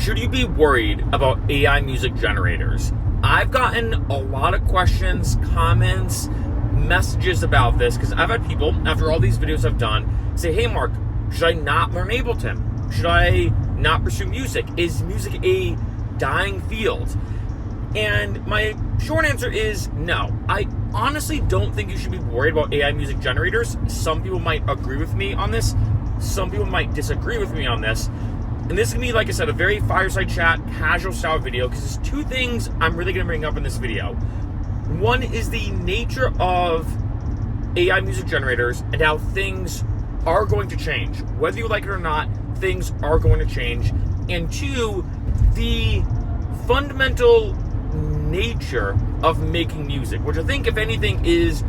Should you be worried about AI music generators? I've gotten a lot of questions, comments, messages about this because I've had people, after all these videos I've done, say, hey Mark, should I not learn Ableton? Should I not pursue music? Is music a dying field? And my short answer is no. I honestly don't think you should be worried about AI music generators. Some people might agree with me on this. Some people might disagree with me on this. And this is going to be, like I said, a very fireside chat, casual style video, because there's two things I'm really going to bring up in this video. One is the nature of AI music generators and how things are going to change. Whether you like it or not, things are going to change. And two, the fundamental nature of making music, which I think, if anything, is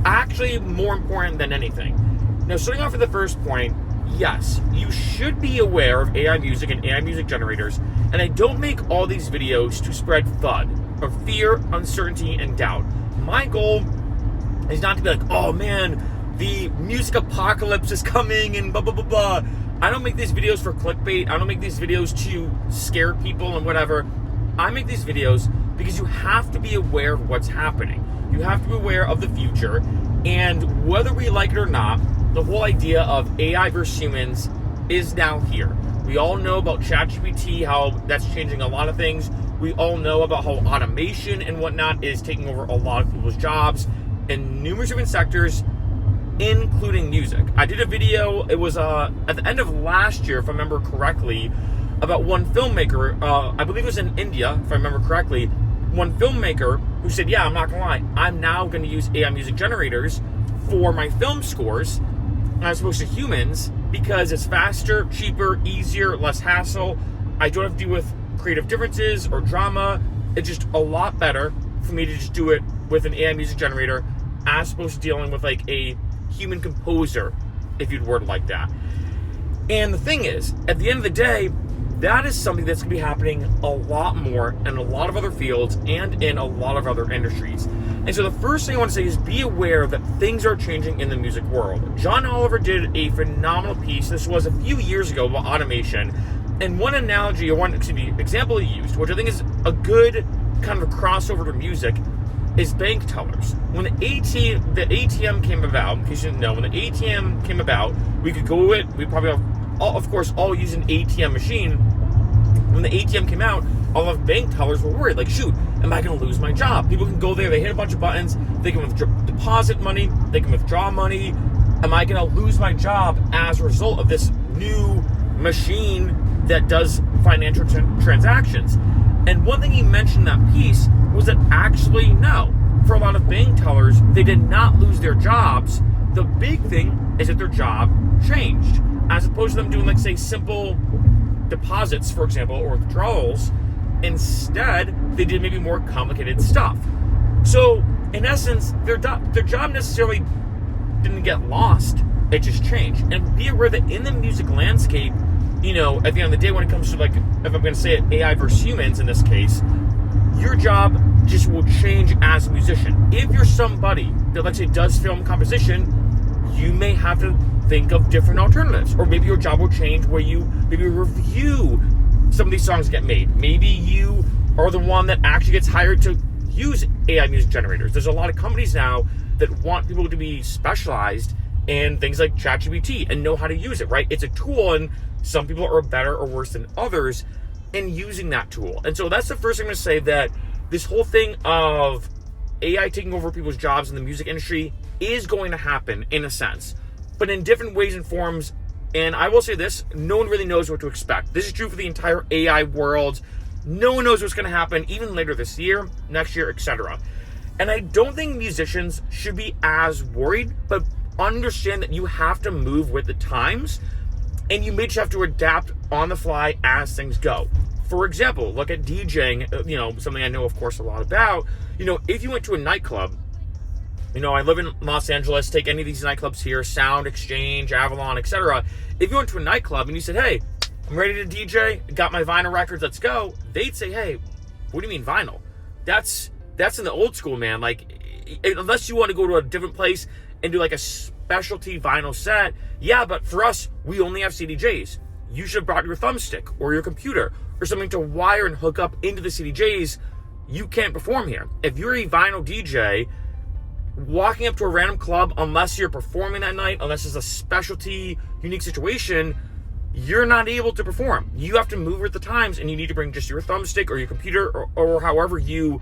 actually more important than anything. Now, starting off with the first point, yes, you should be aware of AI music and AI music generators, and I don't make all these videos to spread FUD, or fear, uncertainty, and doubt. My goal is not to be like, oh man, the music apocalypse is coming and blah, blah, blah, blah. I don't make these videos for clickbait. I don't make these videos to scare people and whatever. I make these videos because you have to be aware of what's happening. You have to be aware of the future, and whether we like it or not, the whole idea of AI versus humans is now here. We all know about ChatGPT, how that's changing a lot of things. We all know about how automation and whatnot is taking over a lot of people's jobs in numerous different sectors, including music. I did a video, it was at the end of last year, if I remember correctly, about one filmmaker, I believe it was in India, if I remember correctly, one filmmaker who said, yeah, I'm not gonna lie, I'm now gonna use AI music generators for my film scores as opposed to humans because it's faster, cheaper, easier, less hassle. I don't have to deal with creative differences or drama. It's just a lot better for me to just do it with an AI music generator as opposed to dealing with like a human composer, if you'd word it like that. And the thing is, at the end of the day, that is something that's going to be happening a lot more in a lot of other fields and in a lot of other industries. And so the first thing I want to say is be aware that things are changing in the music world. John Oliver did a phenomenal piece. This was a few years ago about automation. And one analogy, or one example he used, which I think is a good kind of a crossover to music, is bank tellers. When the ATM came about, in case you didn't know, when the ATM came about, we could go it, we probably of course all use an ATM machine. When the ATM came out, all of bank tellers were worried, like, shoot, am I going to lose my job? People can go there, they hit a bunch of buttons, they can deposit money, they can withdraw money. Am I going to lose my job as a result of this new machine that does financial transactions? And one thing he mentioned in that piece was that actually, no. For a lot of bank tellers, they did not lose their jobs. The big thing is that their job changed. As opposed to them doing, like, say, simple deposits, for example, or withdrawals, instead, they did maybe more complicated stuff. So, in essence, their job necessarily didn't get lost. It just changed. And be aware that in the music landscape, you know, at the end of the day, when it comes to, like, if I'm going to say it, AI versus humans in this case, your job just will change as a musician. If you're somebody that, like, say, does film composition, you may have to think of different alternatives. Or maybe your job will change where you maybe review some of these songs get made. Maybe you are the one that actually gets hired to use AI music generators. There's a lot of companies now that want people to be specialized in things like ChatGPT and know how to use it, right? It's a tool, and some people are better or worse than others in using that tool. And so that's the first thing I'm going to say, that this whole thing of AI taking over people's jobs in the music industry is going to happen in a sense, but in different ways and forms. And I will say this, no one really knows what to expect. This is true for the entire AI world. No one knows what's going to happen even later this year, next year, etc. And I don't think musicians should be as worried, but understand that you have to move with the times, and you may just have to adapt on the fly as things go. For example, look at DJing, you know, something I know, of course, a lot about. You know, if you went to a nightclub, you know, I live in Los Angeles, take any of these nightclubs here, Sound Exchange, Avalon, etc. If you went to a nightclub and you said, hey, I'm ready to DJ, got my vinyl records, let's go, they'd say, hey, what do you mean vinyl? That's in the old school, man. Like, unless you want to go to a different place and do like a specialty vinyl set, yeah, but for us, we only have CDJs. you should have brought your thumbstick or your computer or something to wire and hook up into the CDJs. You can't perform here. If you're a vinyl DJ, walking up to a random club, unless you're performing that night, unless it's a specialty, unique situation, you're not able to perform. You have to move with the times, and you need to bring just your thumbstick or your computer or however you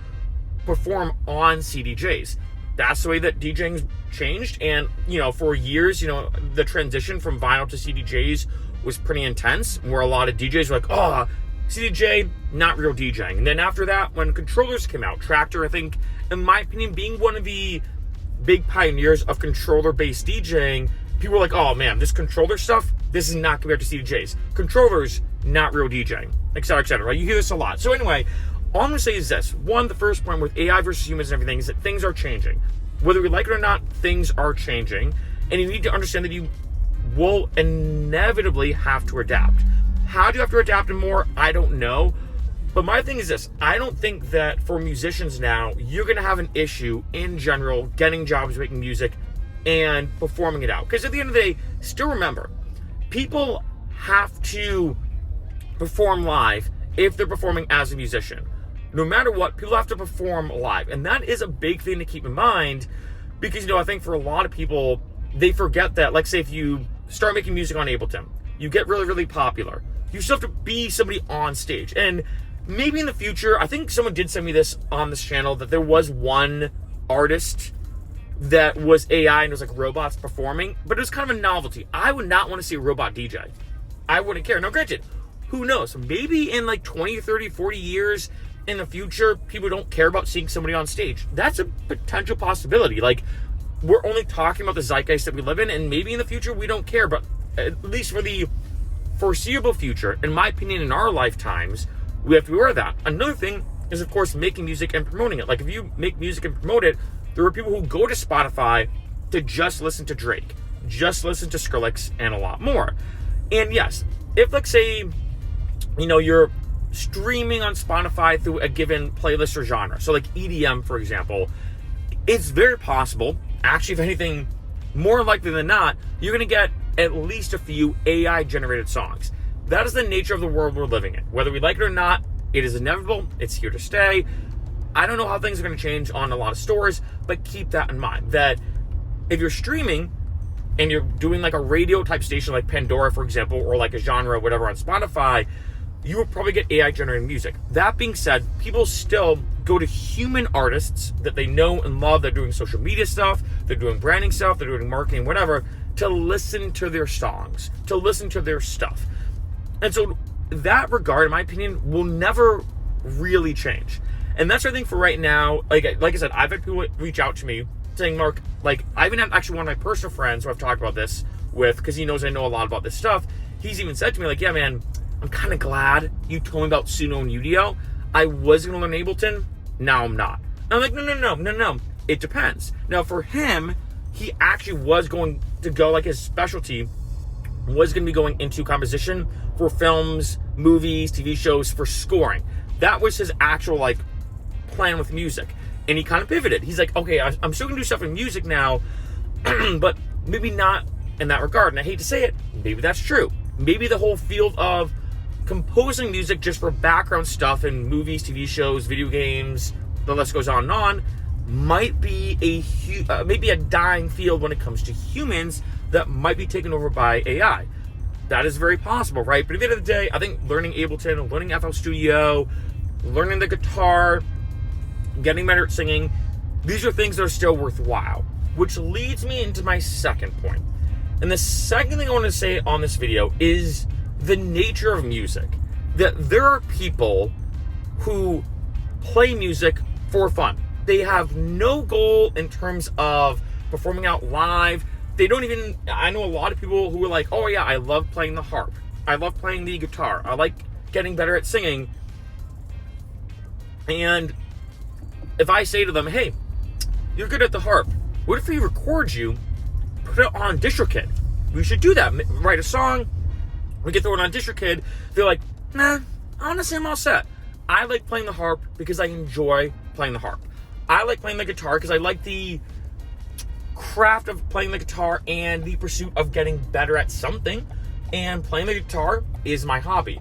perform on CDJs. That's the way that DJing changed. And, for years, the transition from vinyl to CDJs was pretty intense, where a lot of DJs were like, oh, CDJ, not real DJing. And then after that, when controllers came out, Tractor, I think, in my opinion, being one of the big pioneers of controller-based DJing, people were like, oh man, this controller stuff, this is not compared to CDJs. Controllers, not real DJing, et cetera, et cetera. Right? You hear this a lot. So anyway, all I'm going to say is this. One, the first point with AI versus humans and everything is that things are changing. Whether we like it or not, things are changing. And you need to understand that you will inevitably have to adapt. How do you have to adapt and more? I don't know. But my thing is this. I don't think that for musicians now, you're going to have an issue in general getting jobs making music and performing it out. Because at the end of the day, still remember, people have to perform live if they're performing as a musician. No matter what, people have to perform live. And that is a big thing to keep in mind because, I think for a lot of people, they forget that, like say if you start making music on Ableton, you get really, really popular. You still have to be somebody on stage. And maybe in the future, I think someone did send me this on this channel, that there was one artist that was AI and it was like robots performing, but it was kind of a novelty. I would not want to see a robot DJ. I wouldn't care. Now granted, who knows? Maybe in like 20, 30, 40 years in the future, people don't care about seeing somebody on stage. That's a potential possibility. Like, we're only talking about the zeitgeist that we live in, and maybe in the future we don't care, but at least for the foreseeable future, in my opinion, in our lifetimes, we have to be aware of that. Another thing is, of course, making music and promoting it. Like, if you make music and promote it, there are people who go to Spotify to just listen to Drake, just listen to Skrillex, and a lot more. And yes, if, like, say, you're streaming on Spotify through a given playlist or genre, so like EDM, for example, it's very possible, actually, if anything, more likely than not, you're going to get at least a few AI-generated songs. That is the nature of the world we're living in. Whether we like it or not, it is inevitable. It's here to stay. I don't know how things are going to change on a lot of stores, but keep that in mind, that if you're streaming and you're doing like a radio type station like Pandora, for example, or like a genre, whatever, on Spotify, you will probably get AI-generated music. That being said, people still go to human artists that they know and love. They're doing social media stuff, they're doing branding stuff, they're doing marketing, whatever, to listen to their songs, to listen to their stuff. And so that regard, in my opinion, will never really change. And that's what I think for right now. Like I said, I've had people reach out to me saying, Mark, like, I even had actually one of my personal friends who I've talked about this with, because he knows I know a lot about this stuff. He's even said to me, like, yeah, man, I'm kind of glad you told me about Suno and Udio. I was going to learn Ableton. Now I'm not. And I'm like, no. It depends. Now, for him, he actually was going to go, like, his specialty was going to be going into composition for films, movies, TV shows, for scoring. That was his actual, like, plan with music. And he kind of pivoted. He's like, okay, I'm still going to do stuff in music now, but maybe not in that regard. And I hate to say it, maybe that's true. Maybe the whole field of composing music just for background stuff in movies, TV shows, video games, the list goes on and on, might be maybe a dying field when it comes to humans that might be taken over by AI. That is very possible, right? But at the end of the day, I think learning Ableton, learning FL Studio, learning the guitar, getting better at singing, these are things that are still worthwhile. Which leads me into my second point. And the second thing I want to say on this video is the nature of music. That there are people who play music for fun. They have no goal in terms of performing out live. They don't even, I know a lot of people who are like, oh yeah, I love playing the harp. I love playing the guitar. I like getting better at singing. And if I say to them, hey, you're good at the harp, what if we record you, put it on DistroKid? We should do that. Write a song, we get thrown on DistroKid. They're like, nah, honestly, I'm all set. I like playing the harp because I enjoy playing the harp. I like playing the guitar because I like the craft of playing the guitar and the pursuit of getting better at something. and playing the guitar is my hobby.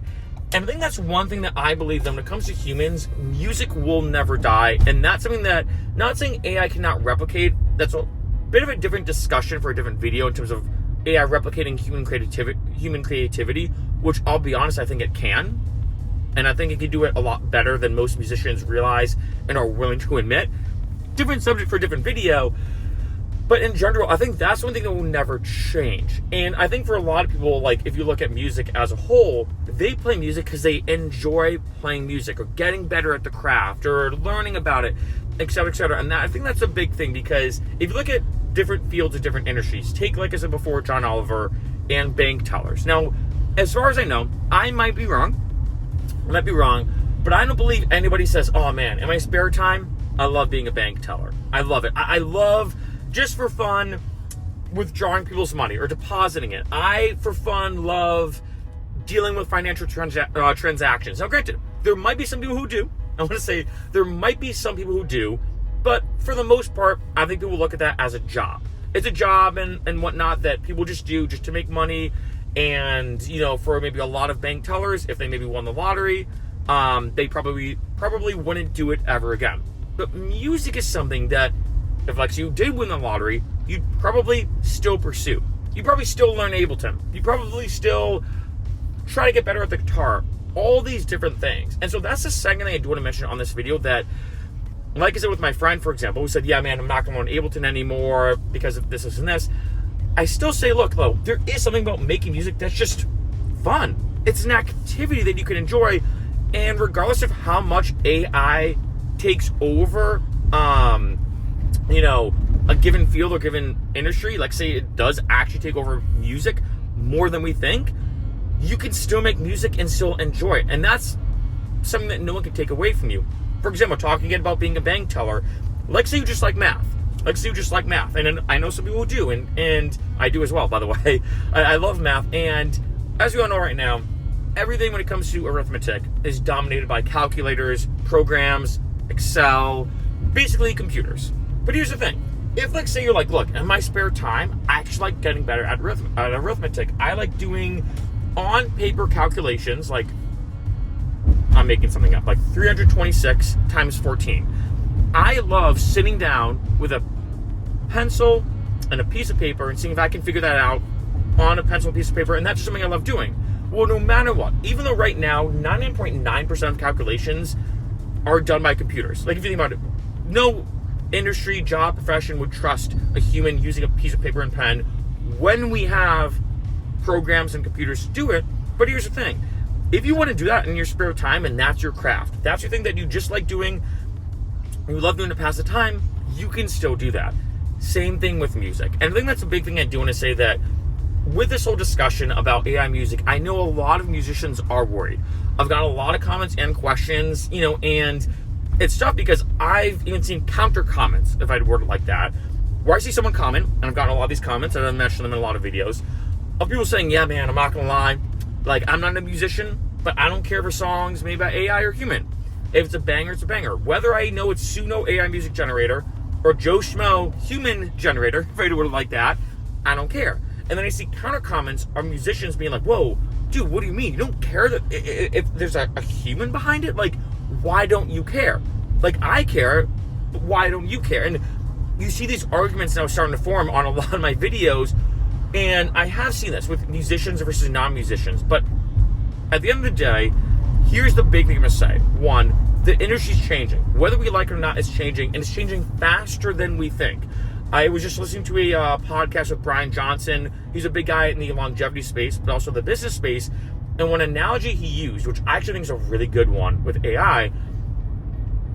And I think that's one thing that I believe that when it comes to humans, music will never die. And that's something that, not saying AI cannot replicate, that's a bit of a different discussion for a different video in terms of AI replicating human creativity, which I'll be honest, I think it can. And I think it can do it a lot better than most musicians realize and are willing to admit. Different subject for a different video. But in general, I think that's one thing that will never change. And I think for a lot of people, like if you look at music as a whole, they play music because they enjoy playing music or getting better at the craft or learning about it, et cetera, et cetera. And I think that's a big thing, because if you look at different fields of different industries, take, like I said before, John Oliver and bank tellers. Now, as far as I know, I might be wrong, but I don't believe anybody says, oh man, in my spare time, I love being a bank teller. I love it. I love, just for fun, withdrawing people's money or depositing it. I, for fun, love dealing with financial transactions. Now, granted, there might be some people who do. I want to say there might be some people who do, but for the most part, I think people look at that as a job. It's a job and whatnot that people just do just to make money. And, you know, for maybe a lot of bank tellers, if they maybe won the lottery, they probably wouldn't do it ever again. But music is something that, if like you did win the lottery, you'd probably still pursue. You'd probably still learn Ableton. You'd probably still try to get better at the guitar. All these different things. And so that's the second thing I do want to mention on this video, that, like I said with my friend, for example, who said, yeah, man, I'm not going to learn Ableton anymore because of this and this. I still say, look, though, there is something about making music that's just fun. It's an activity that you can enjoy. And regardless of how much AI takes over, you know, a given field or given industry, like say it does actually take over music more than we think, you can still make music and still enjoy it. And that's something that no one can take away from you. For example, talking again about being a bank teller, like say you just like math. And I know some people who do, and I do as well, by the way. I love math, and as we all know right now, everything when it comes to arithmetic is dominated by calculators, programs, Excel, basically computers. But here's the thing. If, like, say you're like, look, in my spare time, I actually like getting better at arithmetic. I like doing on-paper calculations, like, I'm making something up, like 326 times 14. I love sitting down with a pencil and a piece of paper and seeing if I can figure that out on a pencil and piece of paper, and that's just something I love doing. Well, no matter what, even though right now 99.9% of calculations are done by computers. Like if you think about it, no industry, job, profession would trust a human using a piece of paper and pen when we have programs and computers to do it. But here's the thing. If you want to do that in your spare time and that's your craft, that's your thing that you just like doing, you love doing to pass the time, you can still do that. Same thing with music. And I think that's a big thing I do want to say, that with this whole discussion about AI music, I know a lot of musicians are worried. I've got a lot of comments and questions, you know, and it's tough because I've even seen counter comments, if I'd word it like that, where I see someone comment, and I've gotten a lot of these comments, and I've mentioned them in a lot of videos, of people saying, yeah, man, I'm not going to lie, like, I'm not a musician, but I don't care if a song's made by AI or human. If it's a banger, it's a banger. Whether I know it's Suno AI music generator or Joe Schmo human generator, if I word it like that, I don't care. And then I see counter comments of musicians being like, whoa, dude, what do you mean? You don't care that if there's a human behind it? Like, why don't you care? Like, I care, but why don't you care? And you see these arguments now starting to form on a lot of my videos, and I have seen this with musicians versus non-musicians. But at the end of the day, here's the big thing I'm going to say. One, the industry's changing. Whether we like it or not, it's changing, and it's changing faster than we think. I was just listening to a podcast with Brian Johnson. He's a big guy in the longevity space, but also the business space. And one analogy he used, which I actually think is a really good one with AI,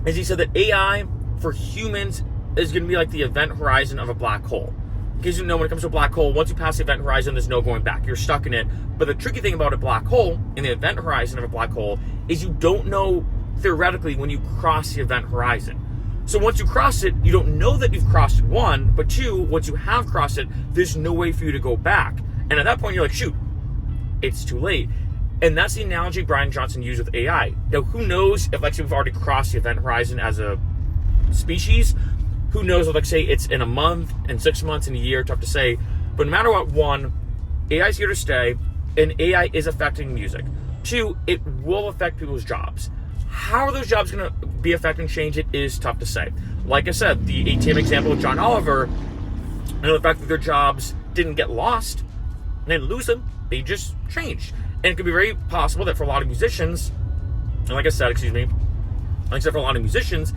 is he said that AI for humans is going to be like the event horizon of a black hole. Because you know, when it comes to a black hole, once you pass the event horizon, there's no going back. You're stuck in it. But the tricky thing about a black hole, in the event horizon of a black hole, is you don't know theoretically when you cross the event horizon. So once you cross it, you don't know that you've crossed it, one, but two, once you have crossed it, there's no way for you to go back. And at that point, you're like, shoot, it's too late. And that's the analogy Brian Johnson used with AI. Now, who knows if, like, say, we've already crossed the event horizon as a species? Who knows if, like, say, it's in a month, in 6 months, in a year, tough to say. But no matter what, one, AI is here to stay. and AI is affecting music. 2, it will affect people's jobs. How are those jobs going to be affected and change? It is tough to say. Like I said, the ATM example of John Oliver, and the fact that their jobs didn't get lost, they didn't lose them, they just changed. And it could be very possible that for a lot of musicians, and like I said, for a lot of musicians,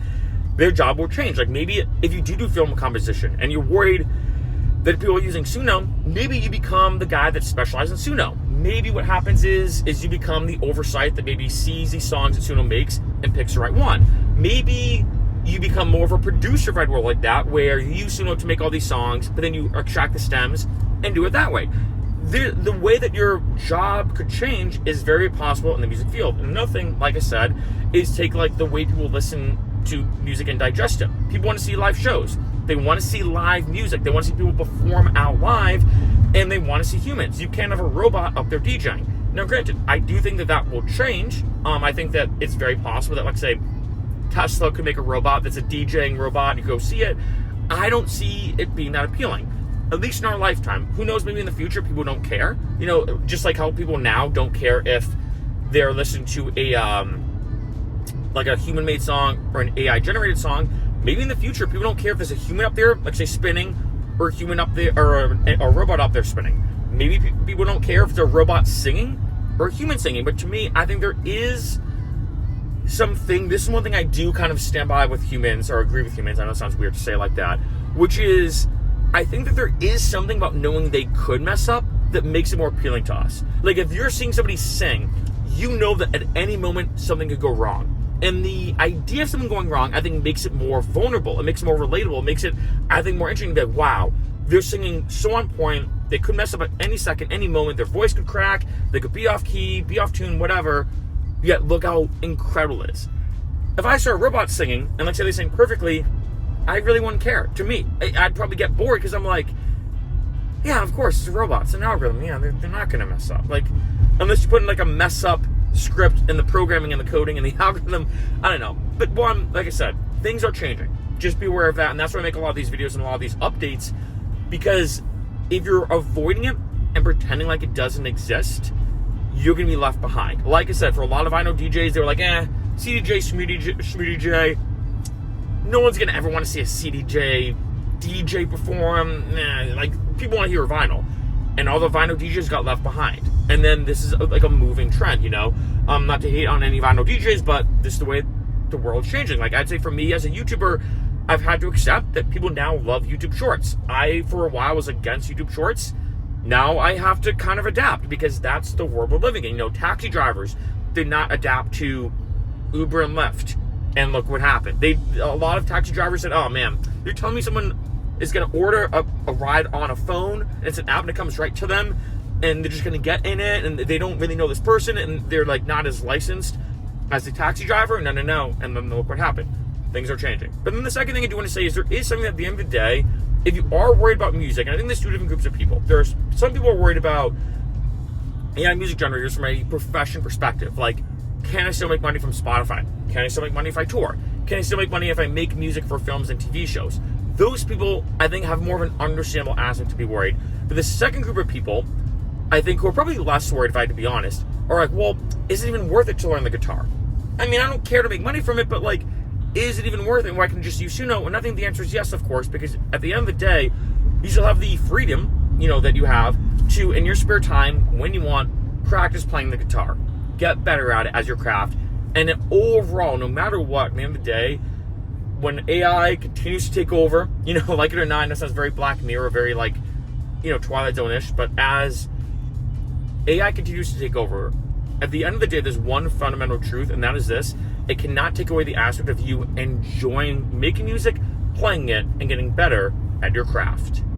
their job will change. Like maybe if you do film composition and you're worried that people are using Suno, maybe you become the guy that specializes in Suno. Maybe what happens is you become the oversight that maybe sees these songs that Suno makes and picks the right one. Maybe you become more of a producer right role like that, where you use Suno to make all these songs, but then you extract the stems and do it that way. The way that your job could change is very possible in the music field. And another thing, like I said, is take like the way people listen to music and digest it. People want to see live shows. They want to see live music. They want to see people perform out live, and they want to see humans. You can't have a robot up there DJing. Now, granted, I do think that will change. I think that it's very possible that, like, say, Tesla could make a robot that's a DJing robot, and you go see it. I don't see it being that appealing, at least in our lifetime. Who knows, maybe in the future people don't care. You know, just like how people now don't care if they're listening to a human-made song or an AI-generated song. Maybe in the future, people don't care if there's a human up there, like say spinning, or a human up there, or a robot up there spinning. Maybe people don't care if it's a robot singing or a human singing. But to me, I think there is something. This is one thing I do kind of stand by with humans, or agree with humans. I know it sounds weird to say it like that, which is I think that there is something about knowing they could mess up that makes it more appealing to us. Like if you're seeing somebody sing, you know that at any moment something could go wrong. And the idea of something going wrong, I think, makes it more vulnerable. It makes it more relatable. It makes it, I think, more interesting. That, wow, they're singing so on point. They could mess up at any second, any moment. Their voice could crack. They could be off key, be off tune, whatever. Yet look how incredible it is. If I saw a robot singing, and let's say they sing perfectly, I really wouldn't care. To me, I'd probably get bored because I'm like, yeah, of course, it's a robot. It's an algorithm. Yeah, they're not going to mess up. Like, unless you put in like a mess up script and the programming and the coding and the algorithm, I don't know. But one, like I said, things are changing. Just be aware of that, and that's why I make a lot of these videos and a lot of these updates, because if you're avoiding it and pretending like it doesn't exist, you're gonna be left behind. Like I said, for a lot of I know DJs, they were like, CDJ, SMDJ. No one's gonna ever want to see a CDJ DJ perform. Like people want to hear vinyl. And all the vinyl DJs got left behind. And then this is like a moving trend, you know? Not to hate on any vinyl DJs, but this is the way the world's changing. Like, I'd say for me as a YouTuber, I've had to accept that people now love YouTube Shorts. I, for a while, was against YouTube Shorts. Now I have to kind of adapt because that's the world we're living in. You know, taxi drivers did not adapt to Uber and Lyft. And look what happened. A lot of taxi drivers said, oh, man, you're telling me someone is going to order a ride on a phone, and it's an app and it comes right to them, and they're just going to get in it, and they don't really know this person, and they're like not as licensed as the taxi driver. No. And then look what happened. Things are changing. But then the second thing I do want to say is there is something that at the end of the day, if you are worried about music, and I think there's two different groups of people. There's some people are worried about AI music generators from a profession perspective. Like, can I still make money from Spotify? Can I still make money if I tour? Can I still make money if I make music for films and TV shows? Those people, I think, have more of an understandable aspect to be worried. But the second group of people, I think, who are probably less worried, if I had to be honest, are like, well, is it even worth it to learn the guitar? I mean, I don't care to make money from it, but like, is it even worth it where I can just use Suno? And I think the answer is yes, of course, because at the end of the day, you still have the freedom, you know, that you have to, in your spare time, when you want, practice playing the guitar. Get better at it as your craft. And then overall, no matter what, at the end of the day, when AI continues to take over, you know, like it or not, that sounds very Black Mirror, very like, you know, Twilight Zone-ish, but as AI continues to take over, at the end of the day, there's one fundamental truth, and that is this: it cannot take away the aspect of you enjoying making music, playing it, and getting better at your craft.